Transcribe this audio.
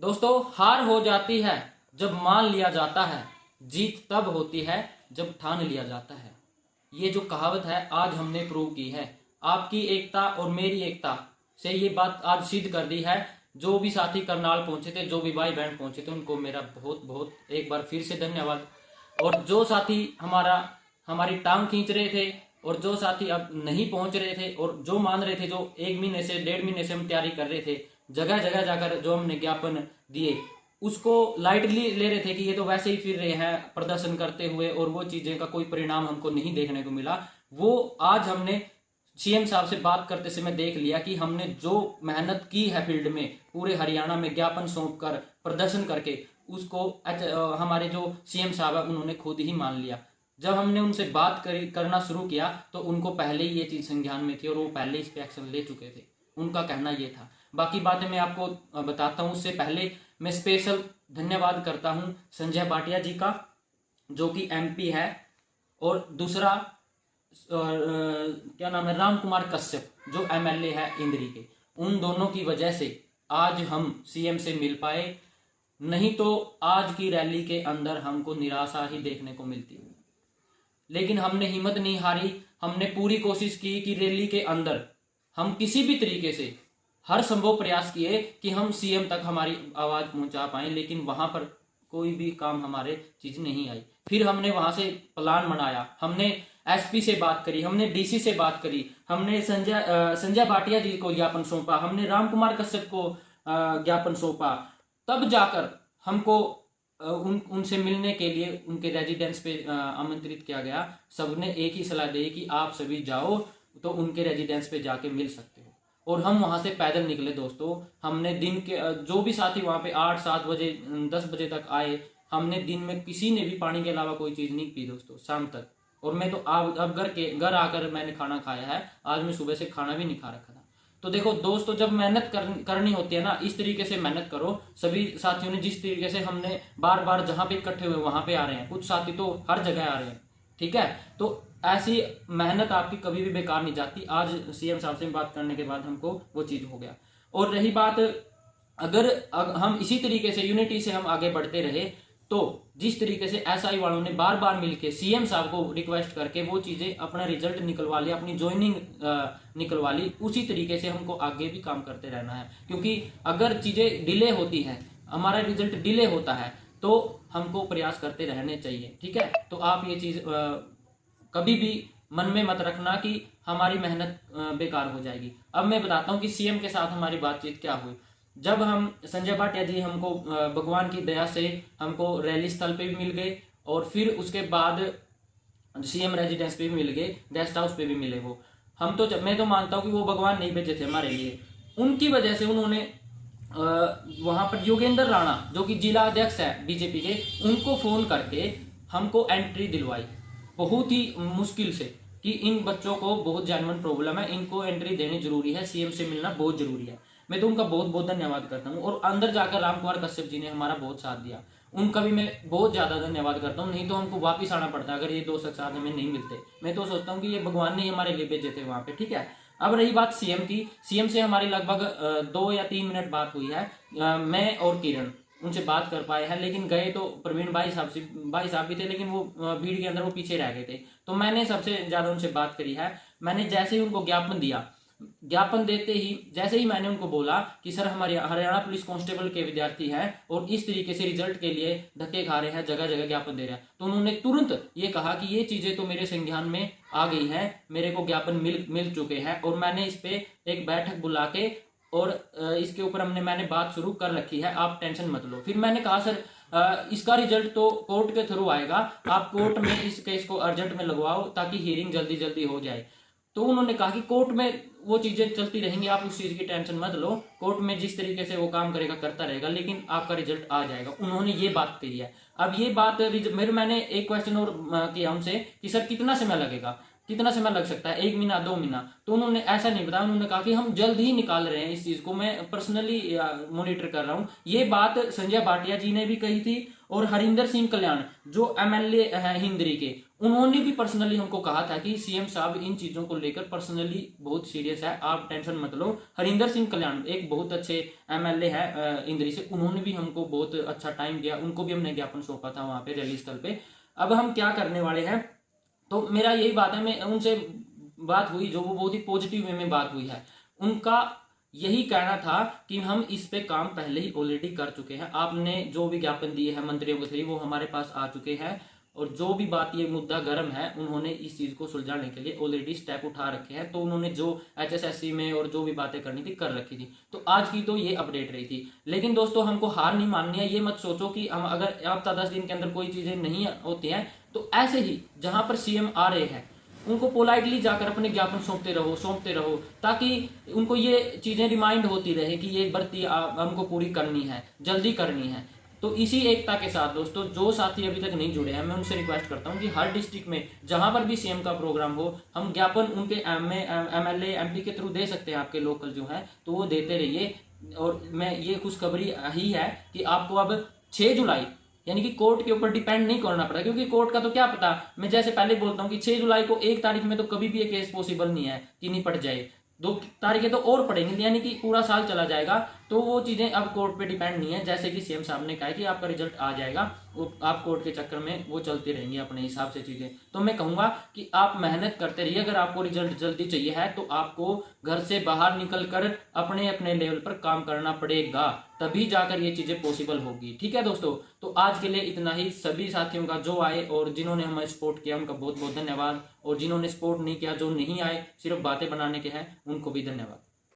दोस्तों, हार हो जाती है जब मान लिया जाता है, जीत तब होती है जब ठान लिया जाता है। ये जो कहावत है आज हमने प्रूव की है। आपकी एकता और मेरी एकता से ये बात आज सिद्ध कर दी है। जो भी साथी करनाल पहुंचे थे, जो भी भाई बहन पहुंचे थे, उनको मेरा बहुत बहुत एक बार फिर से धन्यवाद। और जो साथी हमारी टांग खींच रहे थे और जो साथी अब नहीं पहुंच रहे थे और जो मान रहे थे, जो 1 महीने से 1.5 महीने से हम तैयारी कर रहे थे, जगह जगह जाकर जो हमने ज्ञापन दिए उसको लाइटली ले रहे थे कि ये तो वैसे ही फिर रहे हैं प्रदर्शन करते हुए और वो चीजें का कोई परिणाम हमको नहीं देखने को मिला। वो आज हमने सीएम साहब से बात करते समय देख लिया कि हमने जो मेहनत की है फील्ड में, पूरे हरियाणा में ज्ञापन सौंप कर प्रदर्शन करके, उसको हमारे जो सीएम साहब है उन्होंने खुद ही मान लिया। जब हमने उनसे बात करना शुरू किया तो उनको पहले ही ये चीज संज्ञान में थी और वो पहले इस पे एक्शन ले चुके थे। उनका कहना ये था। बाकी बातें मैं आपको बताता हूँ। उससे पहले मैं स्पेशल धन्यवाद करता हूँ संजय भाटिया जी का, जो कि एमपी है, और दूसरा क्या नाम है, राम कुमार कश्यप, जो एमएलए है इंद्री के। उन दोनों की वजह से आज हम सीएम से मिल पाए, नहीं तो आज की रैली के अंदर हमको निराशा ही देखने को मिलती। लेकिन हमने हिम्मत नहीं हारी। हमने पूरी कोशिश की कि रैली के अंदर हम किसी भी तरीके से हर संभव प्रयास किए कि हम सीएम तक हमारी आवाज पहुंचा पाए, लेकिन वहां पर कोई भी काम हमारे चीज नहीं आई। फिर हमने वहां से प्लान बनाया, हमने एसपी से बात करी, हमने डीसी से बात करी, हमने संजय भाटिया जी को ज्ञापन सौंपा, हमने राम कुमार कश्यप को ज्ञापन सौंपा। तब जाकर हमको उनसे मिलने के लिए उनके रेजिडेंस पे आमंत्रित किया गया। सबने एक ही सलाह दी कि आप सभी जाओ तो उनके रेजिडेंस पे जाके मिल सकते हो। और हम वहां से पैदल निकले दोस्तों। हमने दिन के जो भी साथी वहां पे 8-7 बजे 10 बजे तक आए, हमने दिन में किसी ने भी पानी के अलावा कोई चीज नहीं पी दोस्तों शाम तक। और मैं तो अब घर आकर मैंने खाना खाया है। आज मैं सुबह से खाना भी नहीं खा रखा था। तो देखो दोस्तों, जब मेहनत करनी होती है ना, इस तरीके से मेहनत करो। सभी साथियों ने जिस तरीके से हमने बार बार जहां पे इकट्ठे हुए वहां पे आ रहे हैं, कुछ साथी तो हर जगह आ रहे हैं, ठीक है। तो ऐसी मेहनत आपकी कभी भी बेकार नहीं जाती। आज सीएम साहब से बात करने के बाद हमको वो चीज हो गया। और रही बात, अगर हम इसी तरीके से यूनिटी से हम आगे बढ़ते रहे तो जिस तरीके से एसआई वालों ने बार बार मिलकर सीएम साहब को रिक्वेस्ट करके वो चीजें अपना रिजल्ट निकलवा लिया, अपनी ज्वाइनिंग निकलवा ली, उसी तरीके से हमको आगे भी काम करते रहना है। क्योंकि अगर चीजें डिले होती है, हमारा रिजल्ट डिले होता है, तो हमको प्रयास करते रहने चाहिए, ठीक है। तो आप ये चीज कभी भी मन में मत रखना कि हमारी मेहनत बेकार हो जाएगी। अब मैं बताता हूँ कि सीएम के साथ हमारी बातचीत क्या हुई। जब हम संजय भाटिया जी हमको भगवान की दया से हमको रैली स्थल पे भी मिल गए और फिर उसके बाद सीएम रेजिडेंस पे भी मिल गए, गेस्ट हाउस पे भी मिले। वो हम तो मैं तो मानता हूँ कि वो भगवान नहीं भेजे थे हमारे लिए। उनकी वजह से उन्होंने वहां पर योगेंद्र राणा, जो कि जिला अध्यक्ष है बीजेपी के, उनको फोन करके हमको एंट्री दिलवाई बहुत ही मुश्किल से, कि इन बच्चों को बहुत जेन्युइन प्रॉब्लम है, इनको एंट्री देनी जरूरी है, सीएम से मिलना बहुत जरूरी है। मैं तो उनका बहुत बहुत धन्यवाद करता हूँ। और अंदर जाकर राम कुमार कश्यप जी ने हमारा बहुत साथ दिया, उनका भी मैं बहुत ज्यादा धन्यवाद करता हूँ। नहीं तो हमको वापिस आना पड़ता अगर ये 2 शख्स साथ में नहीं मिलते। मैं तो सोचता हूँ कि ये भगवान ने ही हमारे लिए भेजे थे वहां पे, ठीक है। अब रही बात सीएम की, सीएम से हमारी लगभग 2 या 3 मिनट बात हुई है। मैं और किरण उनसे बात कर पाए हैं, लेकिन गए तो प्रवीण भाई साहब भी थे, लेकिन वो भीड़ के अंदर वो पीछे रह गए थे। तो मैंने सबसे ज्यादा उनसे बात करी है। मैंने जैसे ही उनको ज्ञापन दिया, ज्ञापन देते ही जैसे ही मैंने उनको बोला कि सर हमारे हरियाणा पुलिस कांस्टेबल के विद्यार्थी हैं और इस तरीके से रिजल्ट के लिए धक्के खा रहे हैं, जगह जगह ज्ञापन दे रहे हैं, तो उन्होंने तुरंत ये कहा कि ये चीजें तो मेरे संज्ञान में आ गई है, मेरे को ज्ञापन मिल चुके हैं और मैंने इस पे एक बैठक बुला के और इसके ऊपर मैंने बात शुरू कर रखी है, आप टेंशन मत लो। फिर मैंने कहा सर इसका रिजल्ट तो कोर्ट के थ्रू आएगा, आप कोर्ट में इस केस को अर्जेंट में लगवाओ ताकि हियरिंग जल्दी जल्दी हो जाए। तो उन्होंने कहा कि कोर्ट में वो चीजें चलती रहेंगी, आप उस चीज की टेंशन मत लो, कोर्ट में जिस तरीके से वो काम करेगा करता रहेगा, लेकिन आपका रिजल्ट आ जाएगा। उन्होंने ये बात कही है। अब ये बात मैंने एक क्वेश्चन और किया उनसे कि सर कितना समय लगेगा, कितना समय लग सकता है, 1 महीना 2 महीना? तो उन्होंने ऐसा नहीं बताया, उन्होंने कहा कि हम जल्द ही निकाल रहे हैं इस चीज को, मैं पर्सनली मॉनिटर कर रहा हूँ। ये बात संजय भाटिया जी ने भी कही थी और हरिंदर सिंह कल्याण जो एमएलए है हिंदरी के, उन्होंने भी पर्सनली हमको कहा था कि सीएम साहब इन चीजों को लेकर पर्सनली बहुत सीरियस है, आप टेंशन मत लो। हरिंदर सिंह कल्याण एक बहुत अच्छे एमएलए है इंद्री से, उन्होंने भी हमको बहुत अच्छा टाइम दिया, उनको भी हमने ज्ञापन सौंपा था वहां पे रैली स्थल पे। अब हम क्या करने वाले हैं, तो मेरा यही बात है, मैं उनसे बात हुई जो वो बहुत ही पॉजिटिव वे में बात हुई है। उनका यही कहना था कि हम इस पे काम पहले ही ऑलरेडी कर चुके हैं, आपने जो भी ज्ञापन दिए हैं मंत्रियों के थ्रू वो हमारे पास आ चुके हैं, और जो भी बात ये मुद्दा गर्म है उन्होंने इस चीज को सुलझाने के लिए ऑलरेडी स्टेप उठा रखे हैं। तो उन्होंने जो एचएसएससी में और जो भी बातें करनी थी कर रखी थी। तो आज की तो ये अपडेट रही थी। लेकिन दोस्तों हमको हार नहीं माननी है, ये मत सोचो कि हम अगर हफ्ता 10 दिन के अंदर कोई चीजें नहीं होती हैं तो ऐसे ही जहां पर सीएम आ रहे हैं उनको पोलाइटली जाकर अपने ज्ञापन सौंपते रहो ताकि उनको ये चीजें रिमाइंड होती रहे कि ये भर्ती हमको पूरी करनी है, जल्दी करनी है। तो इसी एकता के साथ दोस्तों जो साथी अभी तक नहीं जुड़े हैं मैं उनसे रिक्वेस्ट करता हूं कि हर डिस्ट्रिक्ट में जहां पर भी सीएम का प्रोग्राम हो हम ज्ञापन उनके एमएलए एमपी के थ्रू दे सकते हैं, आपके लोकल जो है तो वो देते रहिए। और मैं ये खुशखबरी ही है कि आपको अब 6 जुलाई यानी कि कोर्ट के ऊपर डिपेंड नहीं करना पड़ा, क्योंकि कोर्ट का तो क्या पता, मैं जैसे पहले बोलता हूँ कि 6 जुलाई को 1 तारीख में तो कभी भी ये केस पॉसिबल नहीं है कि निपट जाए, 2 तारीखें तो और पड़ेंगी यानी कि पूरा साल चला जाएगा। तो वो चीजें अब कोर्ट पे डिपेंड नहीं है, जैसे कि सीएम साहब ने कहा है कि आपका रिजल्ट आ जाएगा, वो आप कोर्ट के चक्कर में वो चलती रहेंगी अपने हिसाब से चीजें। तो मैं कहूंगा कि आप मेहनत करते रहिए, अगर आपको रिजल्ट जल्दी चाहिए है तो आपको घर से बाहर निकलकर अपने अपने लेवल पर काम करना पड़ेगा, तभी जाकर ये चीजें पॉसिबल होगी। ठीक है दोस्तों, तो आज के लिए इतना ही। सभी साथियों का जो आए और जिन्होंने हमें सपोर्ट किया उनका बहुत बहुत धन्यवाद, और जिन्होंने सपोर्ट नहीं किया, जो नहीं आए सिर्फ बातें बनाने के हैं, उनको भी धन्यवाद।